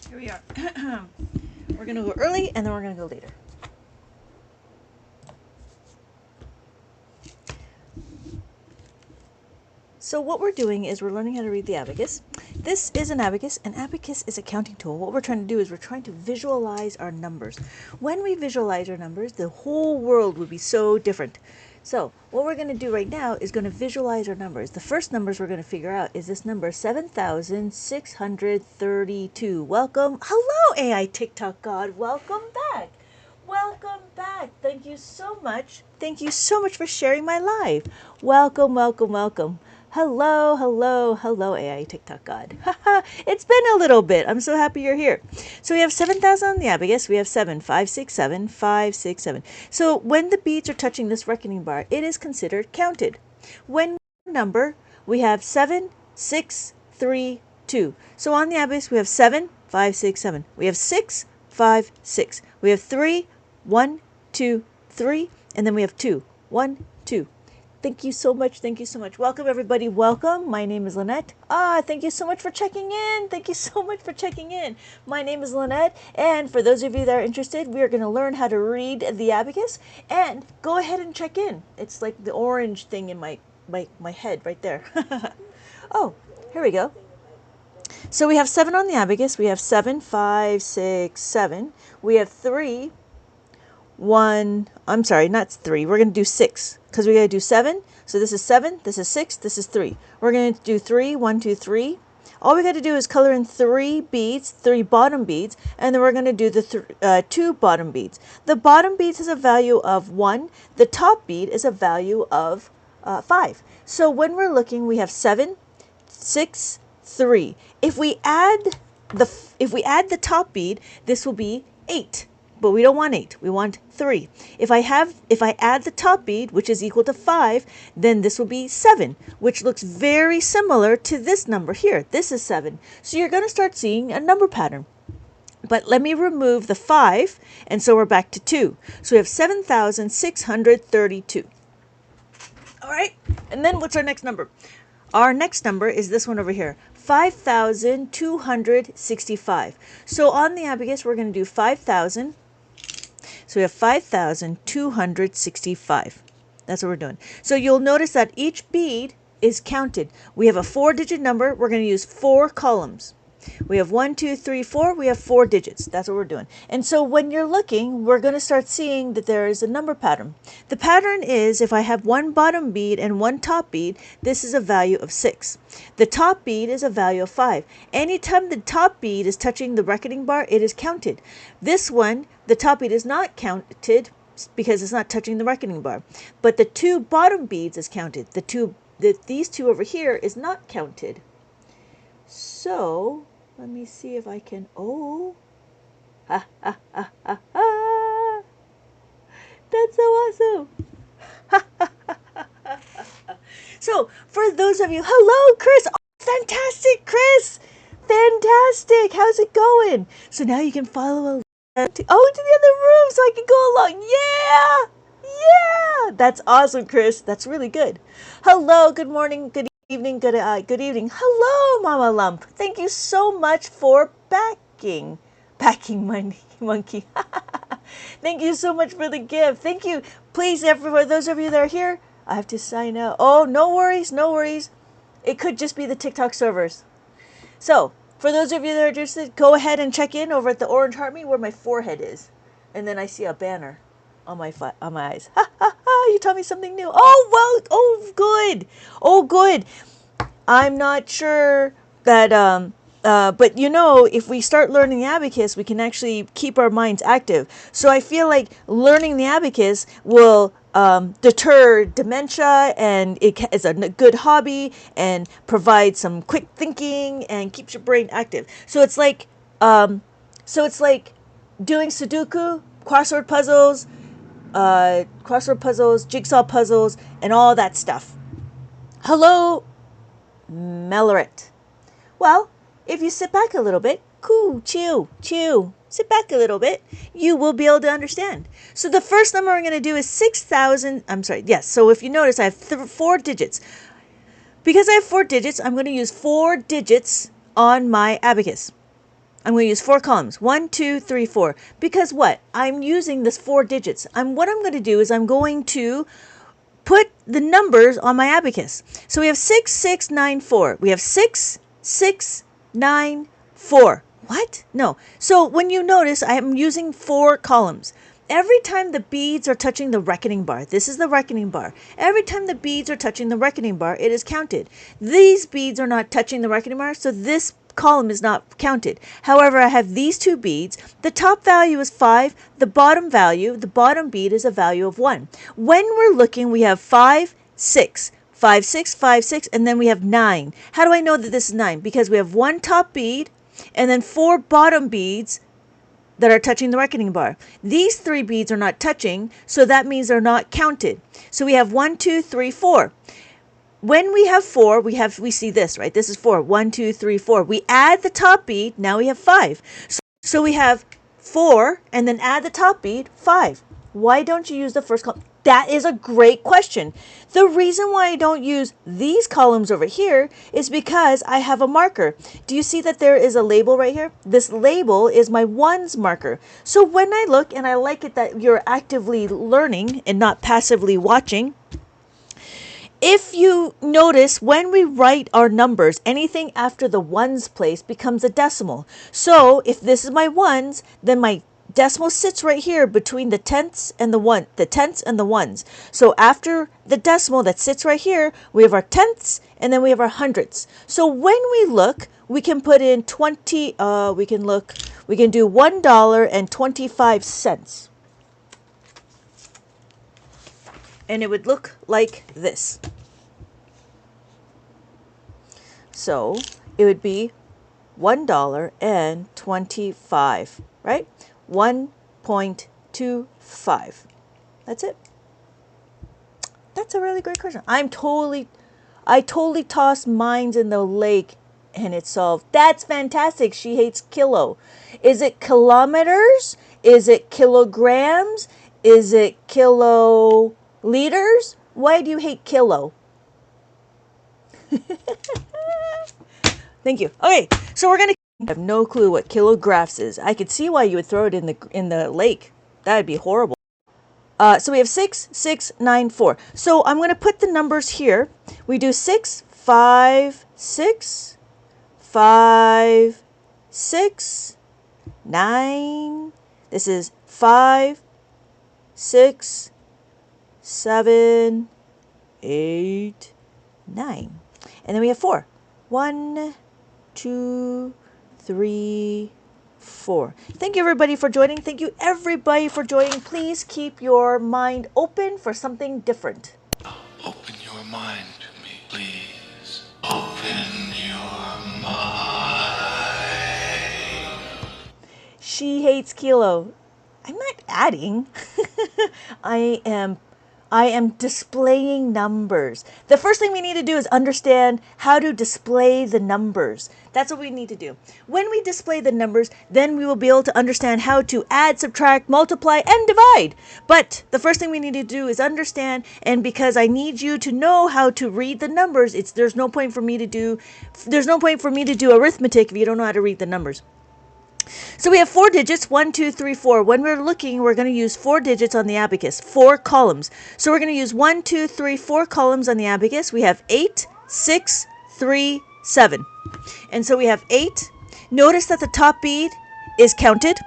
Here we are. We're going to go early and then we're going to go later. So what we're doing is we're learning how to read the abacus. This is an abacus. An abacus is a counting tool. What we're trying to do is we're trying to visualize our numbers. When we visualize our numbers, the whole world would be so different. So what we're going to do right now is going to visualize our numbers. The first numbers we're going to figure out is this number 7,632. Welcome. Hello, AI TikTok God. Welcome back. Welcome back. Thank you so much. Thank you so much for sharing my live. Welcome, welcome, welcome. Hello, hello, hello, AI TikTok God. It's been a little bit. I'm so happy you're here. So we have 7,000 on the abacus. We have 7, 5, 6, 7, 5, 6, 7. So when the beads are touching this reckoning bar, it is considered counted. When number, we have 7, 6, 3, 2. So on the abacus, we have 7, 5, 6, 7. We have 6, 5, 6. We have 3, 1, 2, 3, and then we have 2, 1, 2. Thank you so much. Thank you so much. Welcome, everybody. Welcome. My name is Lynette. Thank you so much for checking in. Thank you so much for checking in. My name is Lynette, and for those of you that are interested, we are going to learn how to read the abacus, and go ahead and check in. It's like the orange thing in my head right there. Oh, here we go. So we have 7 on the abacus. We have 7, 5, 6, 7. We have 3, 1, I'm sorry, not 3. We're going to do 6 because we got to do 7. So this is 7, this is 6, this is 3. We're going to do 3, 1, 2, 3. All we got to do is color in 3 beads, 3 bottom beads, and then we're going to do the 2 bottom beads. The bottom beads has a value of 1. The top bead is a value of 5. So when we're looking, we have 7, 6, 3. If we add the top bead, this will be 8. But we don't want 8, we want 3. If I add the top bead, which is equal to 5, then this will be 7, which looks very similar to this number here. This is 7. So you're going to start seeing a number pattern. But let me remove the 5, and so we're back to 2. So we have 7,632. All right, and then what's our next number? Our next number is this one over here, 5,265. So on the abacus, we're going to do 5,000. So we have 5,265. That's what we're doing. So you'll notice that each bead is counted. We have a 4-digit number. We're going to use 4 columns. We have 1, 2, 3, 4. We have 4 digits. That's what we're doing. And so when you're looking, we're going to start seeing that there is a number pattern. The pattern is if I have 1 bottom bead and 1 top bead, this is a value of 6. The top bead is a value of 5. Anytime the top bead is touching the reckoning bar, it is counted. This one, the top bead is not counted because it's not touching the reckoning bar. But the 2 bottom beads is counted. These 2 over here is not counted. So let me see if I can, that's so awesome. So for those of you, hello, Chris. Oh, fantastic, Chris. Fantastic. How's it going? So now you can follow to the other room so I can go along. Yeah. That's awesome, Chris. That's really good. Hello, good morning, good evening, good evening. Hello, Mama Lump. Thank you so much for backing my monkey. Thank you so much for the gift. Thank you. Please, for those of you that are here, I have to sign out. Oh, no worries, no worries. It could just be the TikTok servers. So, for those of you that are interested, go ahead and check in over at the Orange Heart Me where my forehead is. And then I see a banner on my eyes. You taught me something new. Oh, well, oh, good. I'm not sure that, but if we start learning the abacus, we can actually keep our minds active. So I feel like learning the abacus will deter dementia, and it is a good hobby and provides some quick thinking and keeps your brain active. So it's like doing Sudoku, crossword puzzles, jigsaw puzzles, and all that stuff. Hello, Melloret. Well, if you sit back a little bit, chill, sit back a little bit, you will be able to understand. So the first number I'm going to do is 6,000. So if you notice, I have 4 digits. Because I have 4 digits, I'm going to use 4 digits on my abacus. I'm going to use 4 columns. 1, 2, 3, 4. Because what? I'm using this 4 digits. What I'm going to do is I'm going to put the numbers on my abacus. So we have 6, 6, 9, 4. We have 6, 6, 9, 4. What? No. So when you notice, I am using 4 columns. Every time the beads are touching the reckoning bar, this is the reckoning bar. Every time the beads are touching the reckoning bar, it is counted. These beads are not touching the reckoning bar, so this column is not counted. However, I have these 2 beads. The top value is 5. The bottom bead is a value of 1. When we're looking, we have 5, 6. 5, 6, 5, 6, and then we have 9. How do I know that this is 9? Because we have 1 top bead and then 4 bottom beads that are touching the reckoning bar. These 3 beads are not touching, so that means they're not counted. So we have 1, 2, 3, 4. When we have 4, we see this, right? This is 4. 1, 2, 3, 4. We add the top bead, now we have 5. So we have 4 and then add the top bead, 5. Why don't you use the first column? That is a great question. The reason why I don't use these columns over here is because I have a marker. Do you see that there is a label right here? This label is my ones marker. So when I look, and I like it that you're actively learning and not passively watching, if you notice, when we write our numbers, anything after the ones place becomes a decimal. So if this is my ones, then my decimal sits right here between the tenths and the ones. So after the decimal that sits right here, we have our tenths and then we have our hundredths. So when we look, we can put in 20, we can do $1.25. And it would look like this. So it would be $1.25, right? 1.25. That's it. That's a really great question. I totally tossed mines in the lake and it solved. That's fantastic. She hates kilo. Is it kilometers? Is it kilograms? Is it liters? Why do you hate kilo? Thank you. Okay, so we're gonna. I have no clue what kilographs is. I could see why you would throw it in the lake. That'd be horrible. So we have 6, 6, 9, 4. So I'm gonna put the numbers here. We do 6, 5, 6, 5, 6, 9. This is 5, 6, 7, 8, 9. And then we have 4. 1, 2, 3, 4. Thank you everybody for joining. Thank you everybody for joining. Please keep your mind open for something different. Open your mind to me, please. Open your mind. She hates kilo. I'm not adding. I am displaying numbers. The first thing we need to do is understand how to display the numbers. That's what we need to do. When we display the numbers, then we will be able to understand how to add, subtract, multiply, and divide. But the first thing we need to do is understand, and because I need you to know how to read the numbers, there's no point for me to do arithmetic if you don't know how to read the numbers. So we have 4 digits, 1, 2, 3, 4. When we're looking, we're going to use 4 digits on the abacus, 4 columns. So we're going to use 1, 2, 3, 4 columns on the abacus. We have 8, 6, 3, 7. And so we have 8. Notice that the top bead is counted.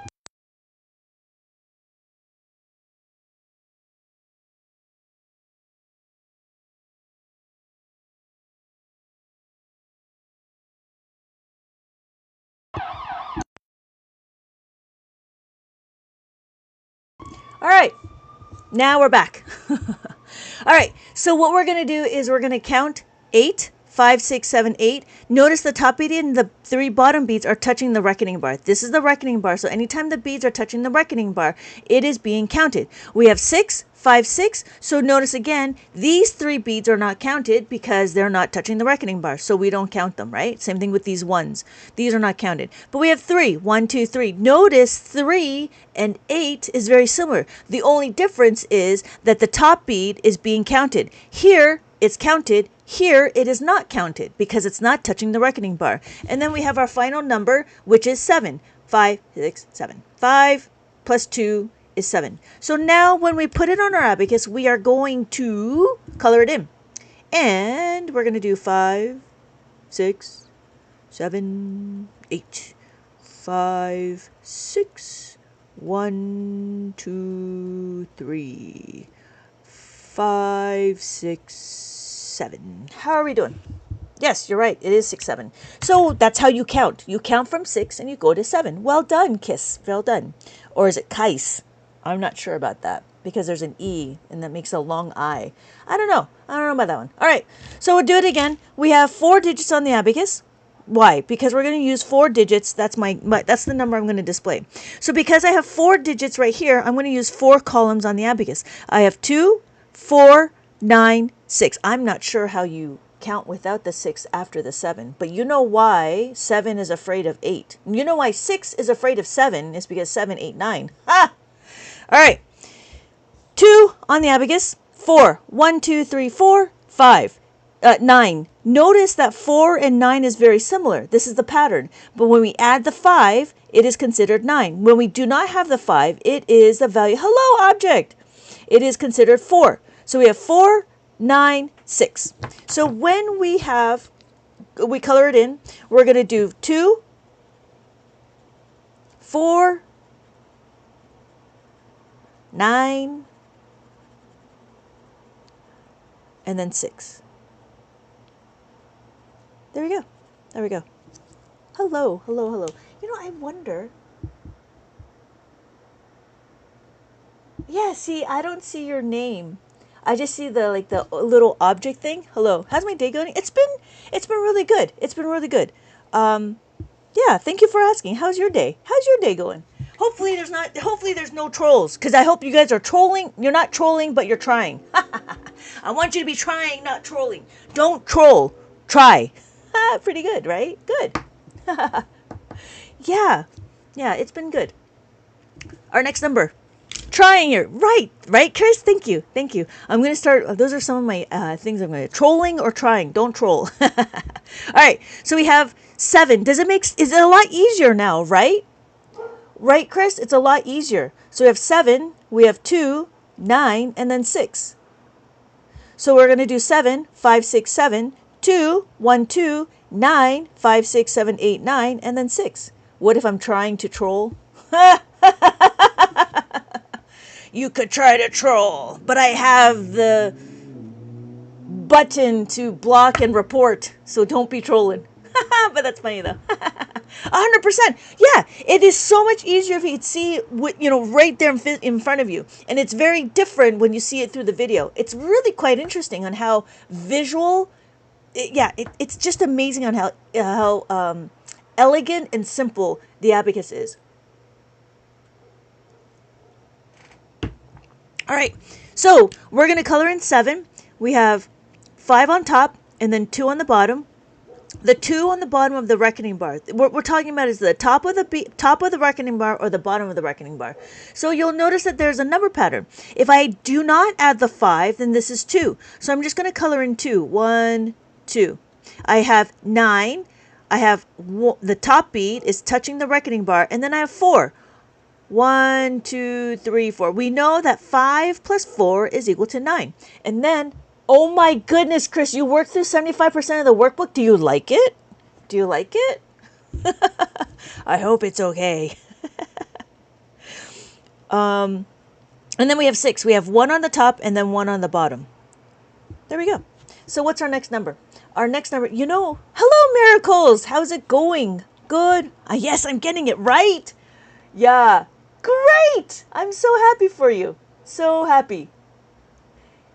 All right, now we're back. All right, so what we're going to do is we're going to count 8, 5, 6, 7, 8. Notice the top bead and the 3 bottom beads are touching the reckoning bar. This is the reckoning bar, so anytime the beads are touching the reckoning bar, it is being counted. We have 6, 5, 6. So notice again, these 3 beads are not counted because they're not touching the reckoning bar. So we don't count them, right? Same thing with these ones. These are not counted. But we have 3, 1, 2, 3. Notice 3 and 8 is very similar. The only difference is that the top bead is being counted. Here, it's counted. Here, it is not counted because it's not touching the reckoning bar. And then we have our final number, which is 7. 5, 6, 7. 5 plus 2 is 7. So now when we put it on our abacus, we are going to color it in. And we're going to do 5, 6, 7, 8. 5, 6, 1, 2, 3. 5, 6, 7. How are we doing? Yes, you're right. It is 6, 7. So that's how you count. You count from 6 and you go to 7. Well done, Kiss. Well done. Or is it Kais? I'm not sure about that because there's an E and that makes a long I. I don't know. I don't know about that one. All right. So we'll do it again. We have 4 digits on the abacus. Why? Because we're going to use 4 digits. That's that's the number I'm going to display. So because I have 4 digits right here, I'm going to use 4 columns on the abacus. I have 2, 4, 9, 6. I'm not sure how you count without the 6 after the 7, but you know why 7 is afraid of 8. You know why 6 is afraid of 7 is because 7, 8, 9. Ha! All right. 2 on the abacus. 4. 1, 2, 3, 4, 5. 9. Notice that 4 and 9 is very similar. This is the pattern. But when we add the 5, it is considered 9. When we do not have the 5, it is the value. Hello, object. It is considered 4. So we have 4, 9, 6. So when we color it in, we're going to do 2, 4, 9, and then 6. There we go. There we go. Hello, hello, hello. You know, I wonder. Yeah, see, I don't see your name. I just see the little object thing. Hello. How's my day going? It's been really good. It's been really good. Yeah, thank you for asking. How's your day? How's your day going? Hopefully there's no trolls, because I hope you guys are trolling. You're not trolling, but you're trying. I want you to be trying, not trolling. Don't troll. Try. Pretty good, right? Good. Yeah. Yeah, it's been good. Our next number. Trying here. Right, Chris? Thank you. I'm going to start. Those are some of my things I'm going to. Trolling or trying. Don't troll. All right. So we have 7. Is it a lot easier now, right? Right, Chris? It's a lot easier. So we have 7, we have 2, 9, and then 6. So we're going to do 7, 5, 6, 7, 2, 1, 2, 9, 5, 6, 7, 8, 9, and then 6. What if I'm trying to troll? You could try to troll, but I have the button to block and report, so don't be trolling. But that's funny though. 100%. Yeah, it is so much easier if you could see right there in front of you, and it's very different when you see it through the video. It's really quite interesting on how visual. It's just amazing on how elegant and simple the abacus is. All right, so we're going to color in 7. We have 5 on top and then 2 on the bottom. The 2 on the bottom of the reckoning bar, what we're talking about is the top of the reckoning bar or the bottom of the reckoning bar. So you'll notice that there's a number pattern. If I do not add the 5, then this is 2. So I'm just going to color in 2. 1, 2. I have 9. I have the top bead is touching the reckoning bar, and then I have 4. 1, 2, 3, 4. We know that 5 plus 4 is equal to 9. And then, oh my goodness, Chris, you worked through 75% of the workbook. Do you like it? Do you like it? I hope it's okay. And then we have 6. We have 1 on the top and then 1 on the bottom. There we go. So what's our next number? Our next number, hello, Miracles. How's it going? Good. Yes, I'm getting it right. Yeah. Great. I'm so happy for you. So happy.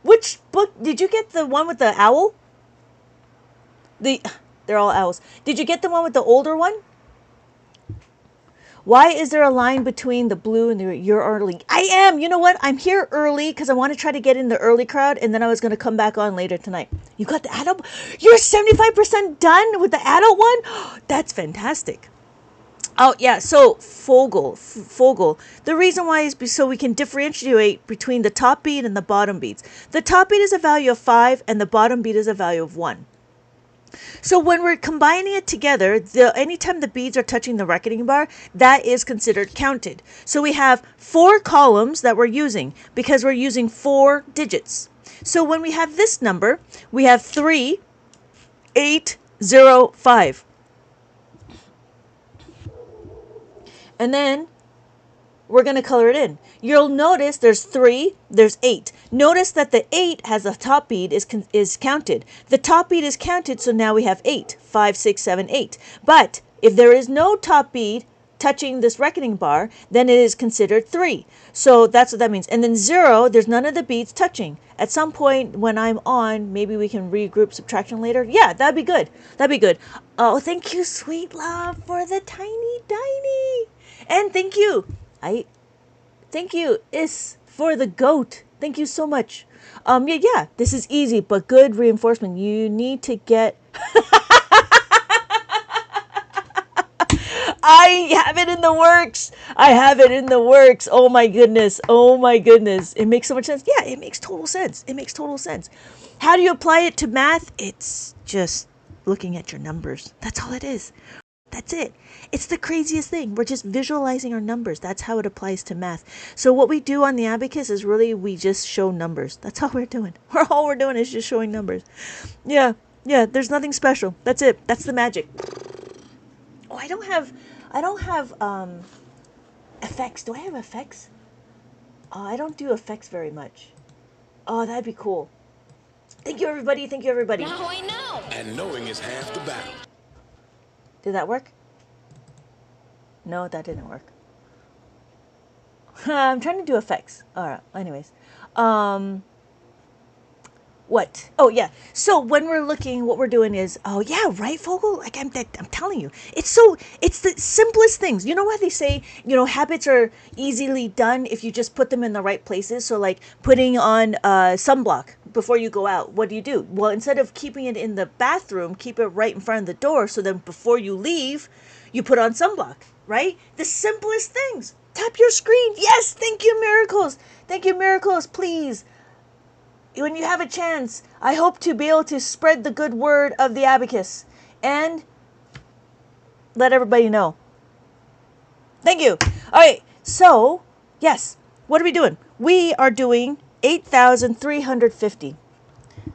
Which book? Did you get the one with the owl? They're all owls. Did you get the one with the older one? Why is there a line between the blue and you're early? I am. You know what? I'm here early because I want to try to get in the early crowd, and then I was going to come back on later tonight. You got the adult? You're 75% done with the adult one? That's fantastic. Oh yeah, so Fogel. The reason why is so we can differentiate between the top beat and the bottom beats. The top beat is a value of 5 and the bottom beat is a value of 1. So when we're combining it together, anytime the beads are touching the reckoning bar, that is considered counted. So we have 4 columns that we're using because we're using 4 digits. So when we have this number, we have 3, 8, 0, 5. And then we're going to color it in. You'll notice there's 3, there's 8. Notice that the 8 has a top beat is counted. The top beat is counted, so now we have 8. 5, 6, 7, 8. But if there is no top beat touching this reckoning bar, then it is considered 3. So that's what that means. And then 0, there's none of the beats touching. At some point when I'm on, maybe we can regroup subtraction later. Yeah, that'd be good. That'd be good. Oh, thank you, sweet love, for the tiny. And thank you. Thank you, Is, for the goat. Thank you so much. Yeah, this is easy, but good reinforcement. You need to get. I have it in the works. I have it in the works. Oh my goodness. Oh my goodness. It makes so much sense. Yeah, it makes total sense. It makes total sense. How do you apply it to math? It's just looking at your numbers. That's all it is. That's it. It's the craziest thing. We're just visualizing our numbers. That's how it applies to math. So what we do on the Abacus is really we just show numbers. That's all we're doing. All we're doing is just showing numbers. Yeah. There's nothing special. That's it. That's the magic. Oh, I don't have effects. Do I have effects? I don't do effects very much. Oh, that'd be cool. Thank you, everybody. Thank you, everybody. Now I know. And knowing is half the battle. Did that work? No, that didn't work. I'm trying to do effects. All right. Anyways, what? Oh yeah. So when we're looking, what we're doing is, oh yeah, right, Fogel. Like I'm telling you, it's the simplest things. You know why they say, habits are easily done if you just put them in the right places. So like putting on sunblock before you go out. What do? Well, instead of keeping it in the bathroom, keep it right in front of the door. So then before you leave, you put on sunblock. Right? The simplest things. Tap your screen. Yes. Thank you, miracles. Thank you, miracles. Please. When you have a chance, I hope to be able to spread the good word of the Abacus and let everybody know. Thank you. All right. So, yes. What are we doing? We are doing 8,350.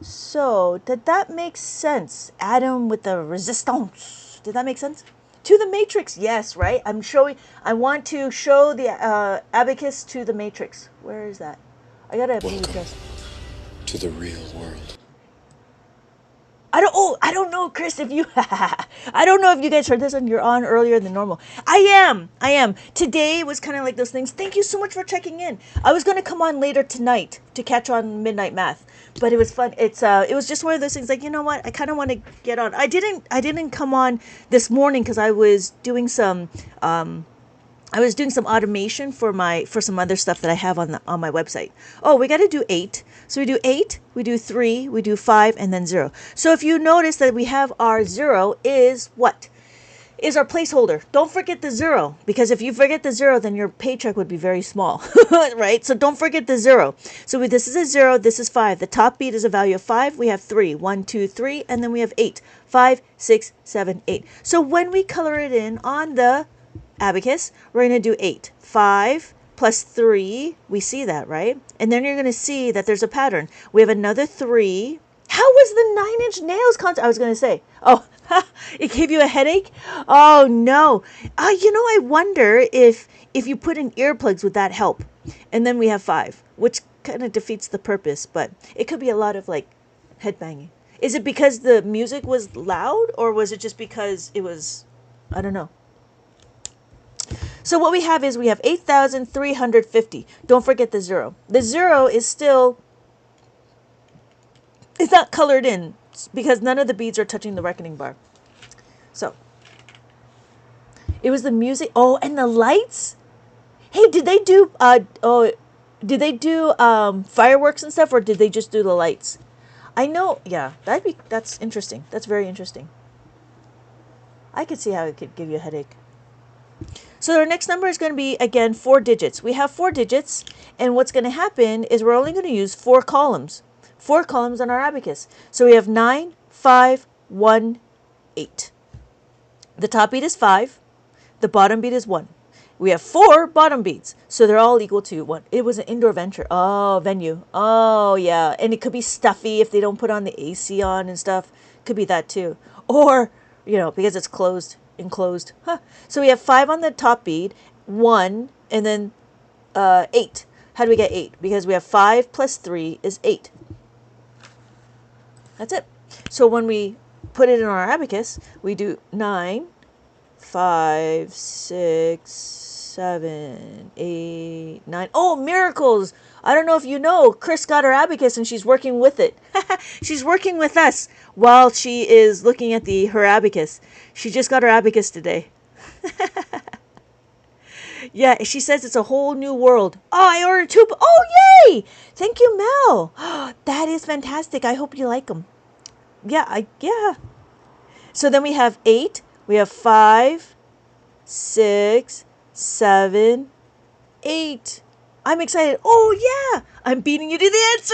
So, did that make sense? Atom with the resistance. Did that make sense? To the matrix, yes, right? I want to show the Abacus to the matrix. Where is that? I gotta move this. To the real world. I don't know, Chris, if you, I don't know if you guys heard this and you're on earlier than normal. I am. Today was kind of like those things. Thank you so much for checking in. I was going to come on later tonight to catch on Midnight Math, but it was fun. It was just one of those things like, you know what? I kind of want to get on. I didn't come on this morning because I was doing some, automation for some other stuff that I have on my website. Oh, we got to do 8. So we do 8, we do 3, we do 5, and then 0. So if you notice that we have our 0 is what? Is our placeholder. Don't forget the 0, because if you forget the 0, then your paycheck would be very small, right? So don't forget the 0. So this is a 0, this is 5. The top beat is a value of 5. We have 3. 1, 2, 3, and then we have 8. 5, 6, 7, 8. So when we color it in on the Abacus, we're going to do 8. 5 plus 3, we see that, right? And then you're going to see that there's a pattern. We have another 3. How was the 9 Inch Nails concert? I was going to say, oh, it gave you a headache? Oh, no. I wonder if you put in earplugs, would that help? And then we have 5, which kind of defeats the purpose, but it could be a lot of, like, headbanging. Is it because the music was loud, or was it just because it was, I don't know. So what we have is 8,350. Don't forget the 0. The 0 is still, it's not colored in because none of the beads are touching the reckoning bar. So it was the music. Oh, and the lights. Hey, did they do fireworks and stuff, or did they just do the lights? I know. Yeah, that's interesting. That's very interesting. I could see how it could give you a headache. So our next number is going to be, again, 4 digits. We have 4 digits, and what's going to happen is we're only going to use 4 columns. 4 columns on our abacus. So we have 9, 5, 1, 8. The top beat is 5. The bottom beat is 1. We have 4 bottom beats, so they're all equal to 1. It was an indoor venue. Oh, yeah. And it could be stuffy if they don't put on the AC on and stuff. Could be that too. Or, because it's enclosed. Huh. So we have 5 on the top beat, 1, and then 8. How do we get 8? Because we have 5 plus 3 is 8. That's it. So when we put it in our abacus, we do 9, 5, 6, 7, 8, 9. Oh, miracles! I don't know if you know, Chris got her abacus and she's working with it. She's working with us while she is looking at her abacus. She just got her abacus today. Yeah, she says it's a whole new world. Oh, I ordered 2. Oh, yay! Thank you, Mel. That is fantastic. I hope you like them. Yeah. So then we have 8. We have 5, 6, 7, 8. I'm excited. Oh, yeah. I'm beating you to the answer.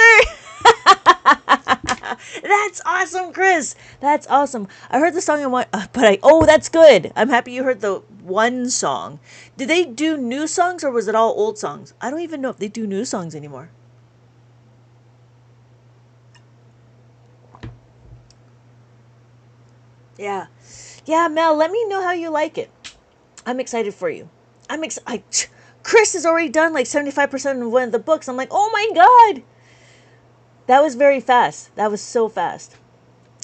That's awesome, Chris. That's awesome. I heard the song and went, that's good. I'm happy you heard the one song. Did they do new songs or was it all old songs? I don't even know if they do new songs anymore. Yeah. Yeah, Mel, let me know how you like it. I'm excited for you. Chris has already done like 75% of one of the books. I'm like, oh my God. That was very fast. That was so fast.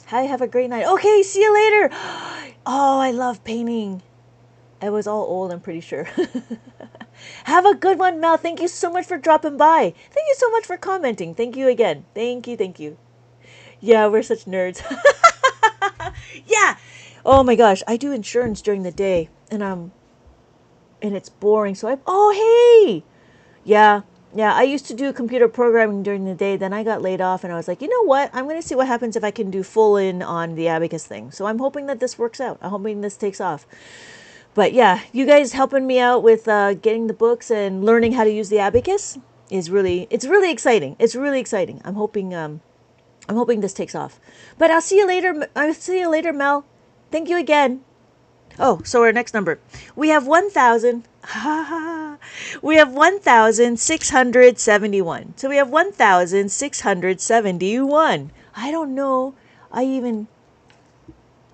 Hi, have a great night. Okay, see you later. Oh, I love painting. I was all old, I'm pretty sure. Have a good one, Mel. Thank you so much for dropping by. Thank you so much for commenting. Thank you again. Thank you. Yeah, we're such nerds. Yeah. Oh my gosh, I do insurance during the day, and it's boring. So hey. Yeah. I used to do computer programming during the day. Then I got laid off, and I was like, you know what? I'm going to see what happens if I can do full in on the abacus thing. So I'm hoping that this works out. I'm hoping this takes off. But yeah, you guys helping me out with getting the books and learning how to use the abacus it's really exciting. It's really exciting. I'm hoping this takes off. But I'll see you later. I'll see you later, Mel. Thank you again. Oh, so our next number. We have 1,000. We have 1,671. So we have 1,671. I don't know. I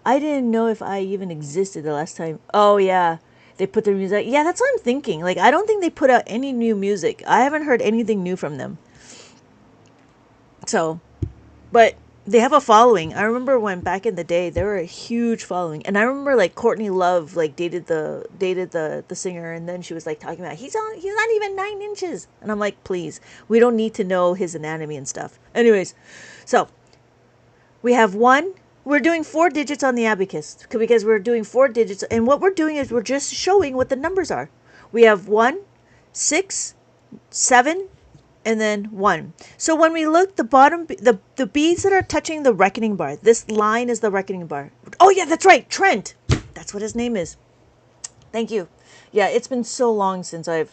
didn't know if I even existed the last time. Oh, yeah. They put their music. Yeah, that's what I'm thinking. Like, I don't think they put out any new music. I haven't heard anything new from them. So, but they have a following. I remember when back in the day they were a huge following, and I remember like Courtney Love like dated the singer, and then she was like talking about he's not even 9 inches, and I'm like, please, we don't need to know his anatomy and stuff. Anyways, so we have one. We're doing 4 digits on the abacus because we're doing 4 digits, and what we're doing is we're just showing what the numbers are. We have 1, 6, 7, and then 1. So when we look, the bottom, the beads that are touching the reckoning bar, this line is the reckoning bar. Oh yeah, that's right, Trent. That's what his name is. Thank you. Yeah, it's been so long since but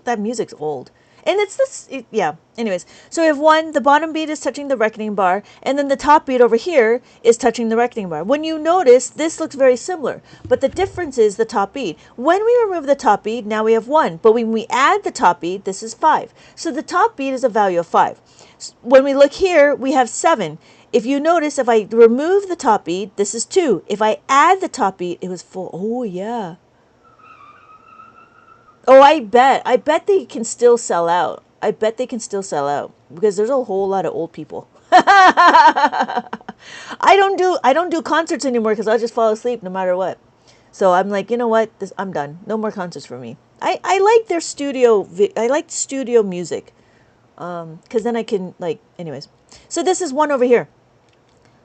that music's old. And it's yeah. Anyways, so we have 1, the bottom beat is touching the reckoning bar, and then the top beat over here is touching the reckoning bar. When you notice, this looks very similar, but the difference is the top beat. When we remove the top beat, now we have 1, but when we add the top beat, this is 5. So the top beat is a value of 5. When we look here, we have 7. If you notice, if I remove the top beat, this is 2. If I add the top beat, it was 4. Oh, yeah. Oh, I bet they can still sell out. I bet they can still sell out because there's a whole lot of old people. I don't do concerts anymore because I'll just fall asleep no matter what. So I'm like, you know what? I'm done. No more concerts for me. I like their studio. I like studio music. Because then I can anyways. So this is one over here.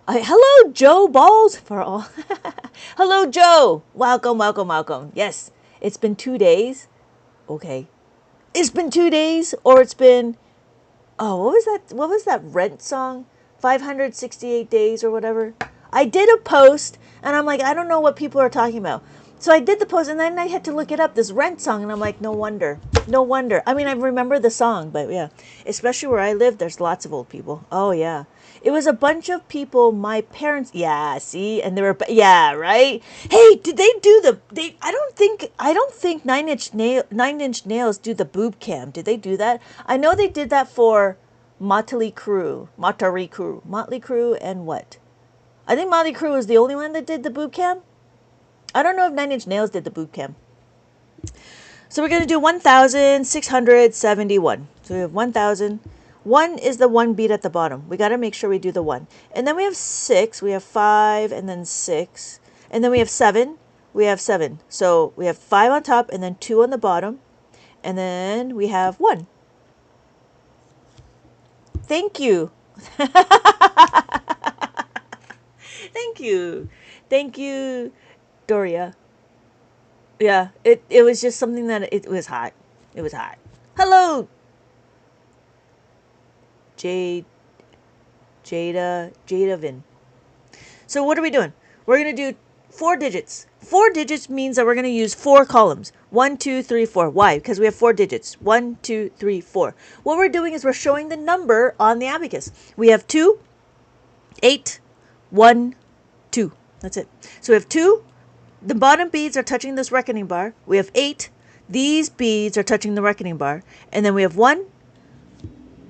Hello, Joe Balls for all. Hello, Joe. Welcome. Yes, it's been 2 days. Okay. It's been 2 days, or it's been, what was that Rent song? 568 days or whatever. I did a post, and I'm like, I don't know what people are talking about. So I did the post, and then I had to look it up, this Rent song, and I'm like, no wonder. No wonder. I mean, I remember the song, but yeah. Especially where I live, there's lots of old people. Oh, yeah. It was a bunch of people, my parents, yeah, see? And they were, yeah, right? Hey, did they do I don't think Nine Inch Nails do the boob cam. Did they do that? I know they did that for Motley Crue, and what? I think Motley Crue was the only one that did the boob cam. I don't know if Nine Inch Nails did the boot camp. So we're going to do 1,671. So we have 1,000. 1 is the one beat at the bottom. We got to make sure we do the 1. And then we have 6. We have 5 and then 6. And then we have 7. We have 7. So we have 5 on top and then 2 on the bottom. And then we have 1. Thank you. Thank you. Thank you, Doria. Yeah, it was just something that it was hot. It was hot. Hello, Jadavin. So what are we doing? We're going to do 4 digits. 4 digits means that we're going to use 4 columns. 1, 2, 3, 4. Why? Because we have 4 digits. 1, 2, 3, 4. What we're doing is we're showing the number on the abacus. We have 2, 8, 1, 2. That's it. So we have 2. The bottom beads are touching this reckoning bar. We have 8. These beads are touching the reckoning bar. And then we have 1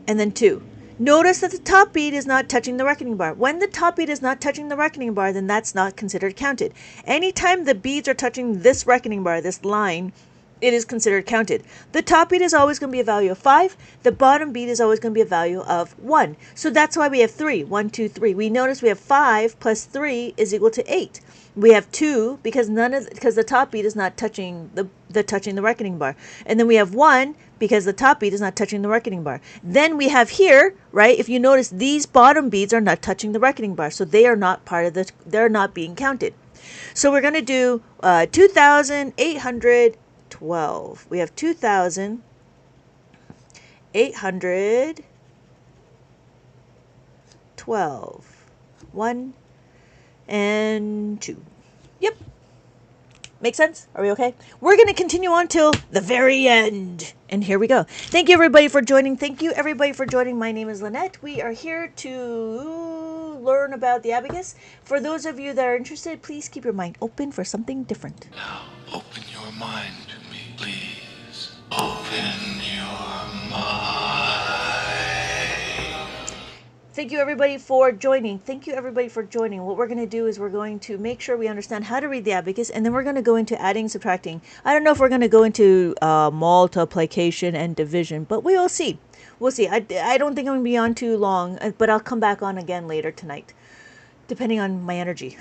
and then 2. Notice that the top bead is not touching the reckoning bar. When the top bead is not touching the reckoning bar, then that's not considered counted. Anytime the beads are touching this reckoning bar, this line, it is considered counted. The top bead is always going to be a value of 5. The bottom bead is always going to be a value of 1. So that's why we have 3. 1, 2, 3. We notice we have 5 plus 3 is equal to 8. We have 2 because the top bead is not touching the reckoning bar. And then we have 1 because the top bead is not touching the reckoning bar. Then we have here, right, if you notice, these bottom beads are not touching the reckoning bar. So they are not they're not being counted. So we're going to do 2,812. We have 2,812. 1 and 2. Yep. Make sense? Are we okay? We're going to continue on till the very end. And here we go. Thank you, everybody, for joining. Thank you, everybody, for joining. My name is Lynette. We are here to learn about the abacus. For those of you that are interested, please keep your mind open for something different. Now, open your mind to me, please. Open your mind. Thank you, everybody, for joining. Thank you, everybody, for joining. What we're going to do is we're going to make sure we understand how to read the abacus, and then we're going to go into adding, subtracting. I don't know if we're going to go into multiplication and division, but we will see. We'll see. I don't think I'm going to be on too long, but I'll come back on again later tonight, depending on my energy.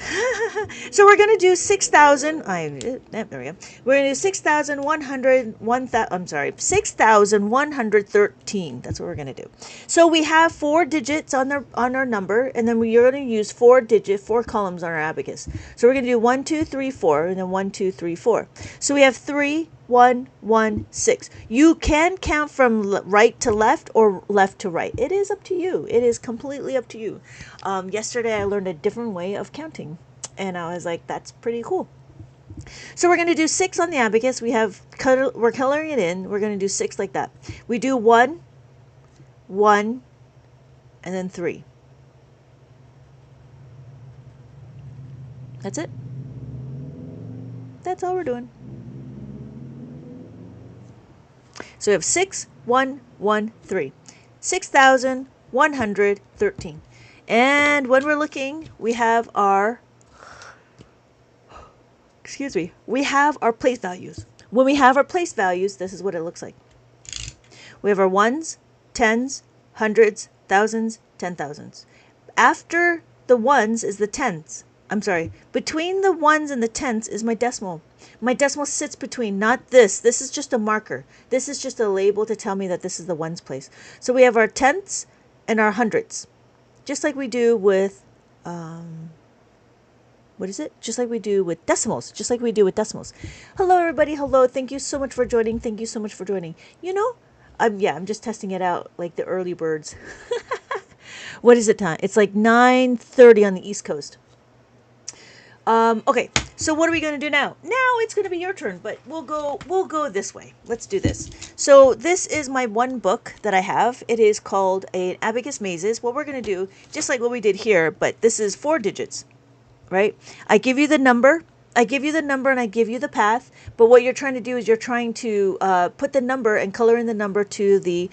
So we're going to do 6,000. There we go. We're going to do 6,113. That's what we're going to do. So we have 4 digits on our number, and then we're going to use 4 columns on our abacus. So we're going to do 1, 2, 3, 4, and then 1, 2, 3, 4. So we have 3, 1, 1, 6. You can count from right to left or left to right. It is up to you. It is completely up to you. Yesterday I learned a different way of counting, and I was like, that's pretty cool. So we're going to do 6 on the abacus. We're coloring it in. We're going to do 6 like that. We do 1, 1, and then 3. That's it. That's all we're doing. So we have 6, 1, 1, 3. 6,113. And when we're looking, we have our place values. When we have our place values, this is what it looks like. We have our ones, tens, hundreds, thousands, 10,000s. After the ones is the tens. I'm sorry. Between the ones and the tens is my decimal. My decimal sits between, not this. This is just a marker. This is just a label to tell me that this is the ones place. So we have our tenths and our hundreds. Just like we do with, just like we do with decimals. Hello, everybody. Hello. Thank you so much for joining. I'm just testing it out, like the early birds. What is it time? It's like 9:30 on the East Coast. Okay. So what are we going to do now? Now it's going to be your turn, but we'll go this way. Let's do this. So this is my one book that I have. It is called an Abacus Mazes. What we're going to do, just like what we did here, but this is 4 digits, right? I give you the number. I give you the number and I give you the path. But what you're trying to do is you're trying to put the number and color in the number to the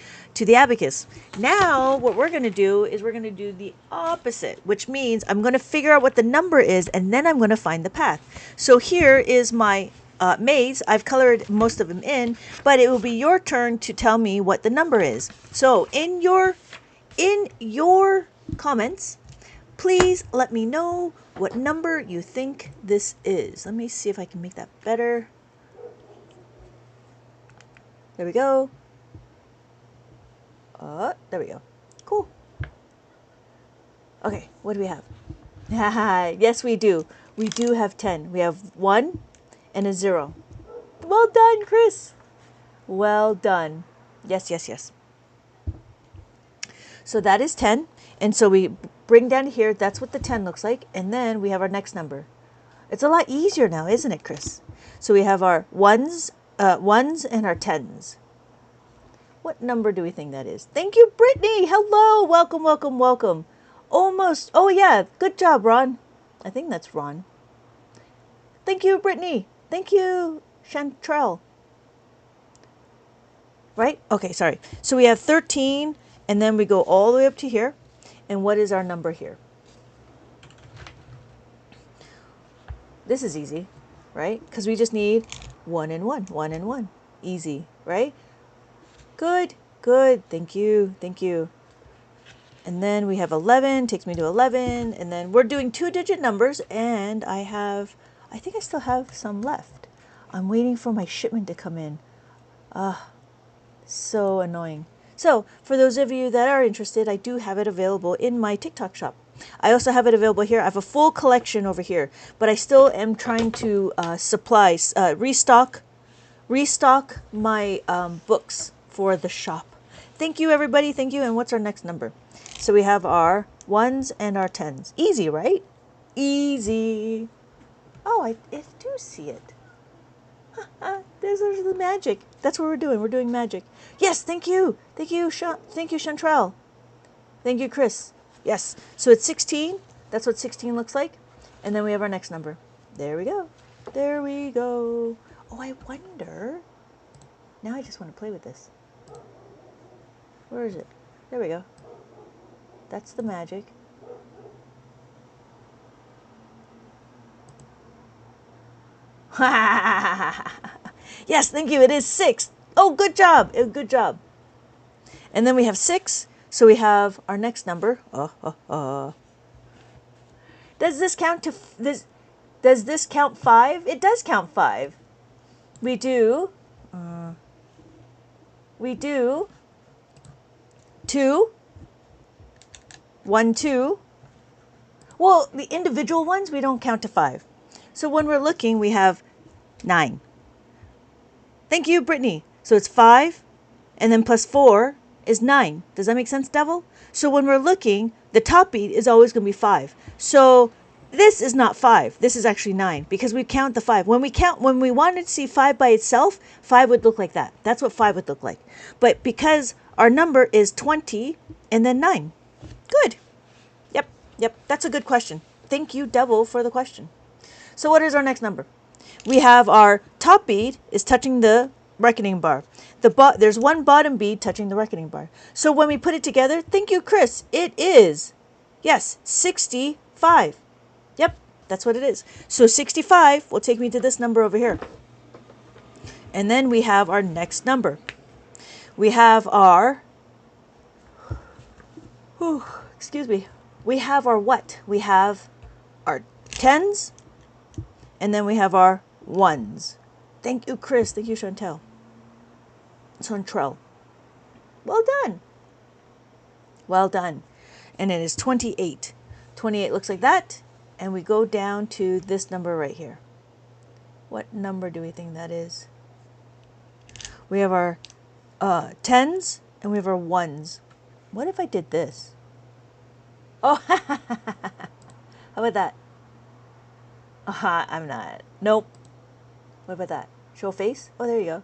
abacus. Now what we're going to do is we're going to do the opposite, which means I'm going to figure out what the number is and then I'm going to find the path. So here is my maze. I've colored most of them in, but it will be your turn to tell me what the number is. So in your comments, please let me know what number you think this is. Let me see if I can make that better. There we go. There we go. Cool. Okay, what do we have? Yes, we do. We do have 10. We have 1 and a 0. Well done, Chris. Well done. Yes, yes, yes. So that is 10. And so we bring down here, that's what the 10 looks like. And then we have our next number. It's a lot easier now, isn't it, Chris? So we have our ones and our 10s. What number do we think that is? Thank you, Brittany. Hello. Welcome, welcome, welcome. Almost. Oh, yeah. Good job, Ron. I think that's Ron. Thank you, Brittany. Thank you, Chantrell. Right? Okay, sorry. So we have 13, and then we go all the way up to here. And what is our number here? This is easy, right? Because we just need 1 and 1, 1 and 1. Easy, right? Good, good. Thank you, thank you. And then we have 11, takes me to 11. And then we're doing 2-digit numbers. And I think I still have some left. I'm waiting for my shipment to come in. So annoying. So for those of you that are interested, I do have it available in my TikTok shop. I also have it available here. I have a full collection over here, but I still am trying to restock my books for the shop. Thank you, everybody. Thank you. And what's our next number? So we have our 1s and our 10s. Easy, right? Easy. Oh, I do see it. There's the magic. That's what we're doing. We're doing magic. Yes, thank you. Thank you, thank you, Chantrell. Thank you, Chris. Yes. So it's 16. That's what 16 looks like. And then we have our next number. There we go. There we go. Oh, I wonder. Now I just want to play with this. Where is it? There we go. That's the magic. Yes, thank you. It is 6. Oh, good job. Good job. And then we have 6. So we have our next number. Does this count to this? Does this count 5? It does count 5. We do. We do. 2. 1, 2. Well, the individual ones we don't count to 5. So when we're looking, we have 9. Thank you, Brittany. So it's 5, and then plus 4 is 9. Does that make sense, Devil? So when we're looking, the top beat is always going to be 5. So this is not 5. This is actually 9 because we count the 5. When we wanted to see 5 by itself, 5 would look like that. That's what 5 would look like. But because our number is 20 and then 9. Good. Yep. That's a good question. Thank you, Devil, for the question. So what is our next number? We have our top bead is touching the reckoning bar. There's one bottom bead touching the reckoning bar. So when we put it together, thank you, Chris, it is, yes, 65. Yep, that's what it is. So 65 will take me to this number over here. And then we have our next number. We have our, excuse me, we have our what? We have our 10s, and then we have our 1s. Thank you, Chris. Thank you, Chantrell. Well done. Well done. And it is 28. 28 looks like that. And we go down to this number right here. What number do we think that is? We have our 10s and we have our 1s. What if I did this? Oh, how about that? Aha, I'm not. Nope. What about that? Show face? Oh, there you go.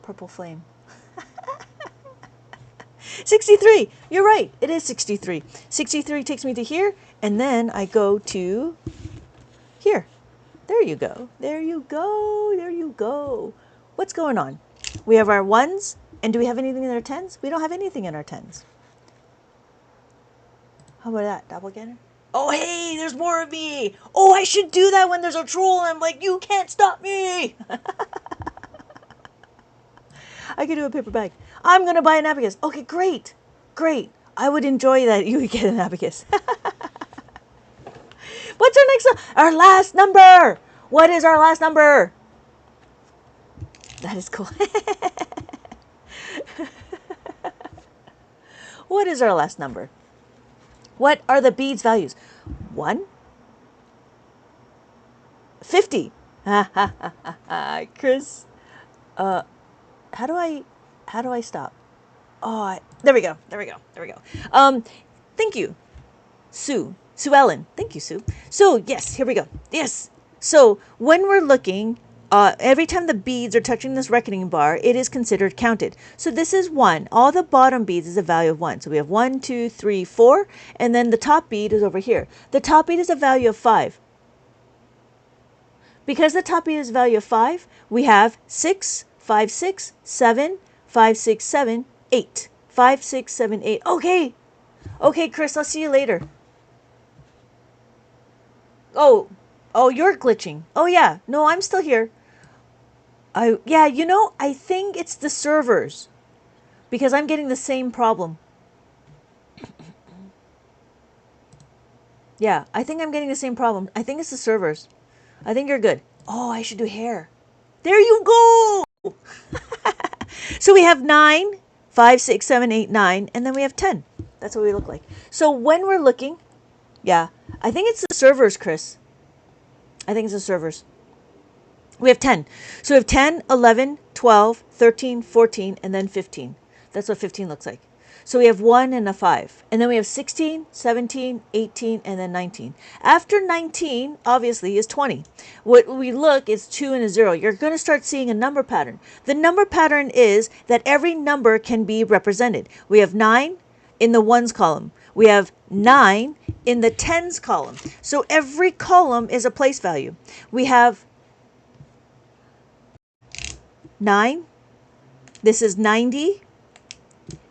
Purple flame. 63. You're right. It is 63. 63 takes me to here, and then I go to here. There you go. There you go. There you go. What's going on? We have our ones, and do we have anything in our tens? We don't have anything in our tens. How about that? Doppelganger? Oh, hey, there's more of me. Oh, I should do that when there's a troll, and I'm like, you can't stop me. I could do a paper bag. I'm going to buy an abacus. Okay, great. Great. I would enjoy that. You would get an abacus. What's our next our last number? What is our last number? That is cool. What is our last number? What are the beads values? 1? 50. Chris, how do I stop? Oh, there we go. There we go. There we go. Thank you, Sue Ellen. Thank you, Sue. So yes, here we go. Yes. So when we're looking, every time the beads are touching this reckoning bar, it is considered counted. So this is 1. All the bottom beads is a value of 1. So we have 1, 2, 3, 4, and then the top bead is over here. The top bead is a value of 5. Because the top bead is a value of 5, we have 6, 5, 6, 7, 5, 6, 7, 8. 5, 6, 7, 8. Okay. Okay, Chris, I'll see you later. Oh, you're glitching. Oh, yeah. No, I'm still here. Yeah, you know, I think it's the servers because I'm getting the same problem. Yeah, I think I'm getting the same problem. I think it's the servers. I think you're good. Oh, I should do hair. There you go. So we have 9, 5, 6, 7, 8, 9, and then we have 10. That's what we look like. So when we're looking, yeah, I think it's the servers, Chris. I think it's the servers. We have 10. So we have 10, 11, 12, 13, 14, and then 15. That's what 15 looks like. So we have 1 and a 5. And then we have 16, 17, 18, and then 19. After 19, obviously, is 20. What we look is 2 and a 0. You're going to start seeing a number pattern. The number pattern is that every number can be represented. We have 9 in the ones column. We have 9 in the tens column. So every column is a place value. We have 9. This is 90.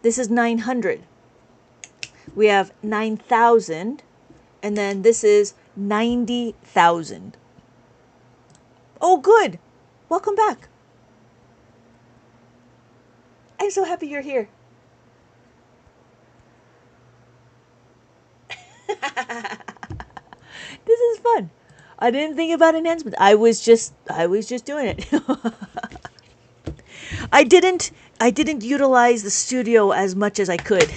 This is 900. We have 9,000. And then this is 90,000. Oh, good. Welcome back. I'm so happy you're here. This is fun. I didn't think about enhancements. I was just doing it. I didn't utilize the studio as much as I could.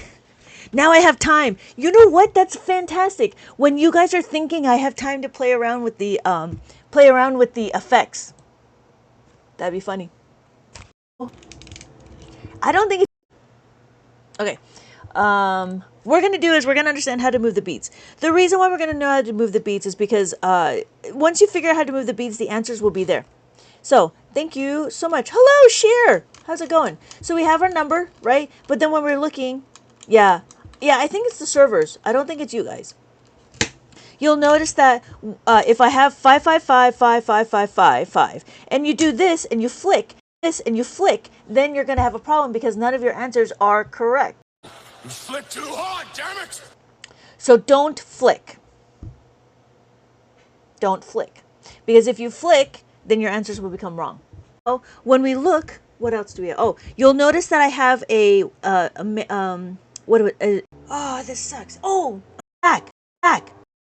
Now I have time. You know what? That's fantastic. When you guys are thinking I have time to play around with the effects. That'd be funny. I don't think okay. We're going to do is we're going to understand how to move the beads. The reason why we're going to know how to move the beads is because once you figure out how to move the beads, the answers will be there. So thank you so much. Hello, Sheer. How's it going? So we have our number, right? But then when we're looking, yeah, I think it's the servers. I don't think it's you guys. You'll notice that if I have 5555555, and you do this and you flick, this and you flick, then you're going to have a problem because none of your answers are correct. You flick too hard, damn it! So don't flick. Don't flick. Because if you flick, then your answers will become wrong. So when we look, what else do we have? Oh, you'll notice that I have oh, this sucks. Oh, back.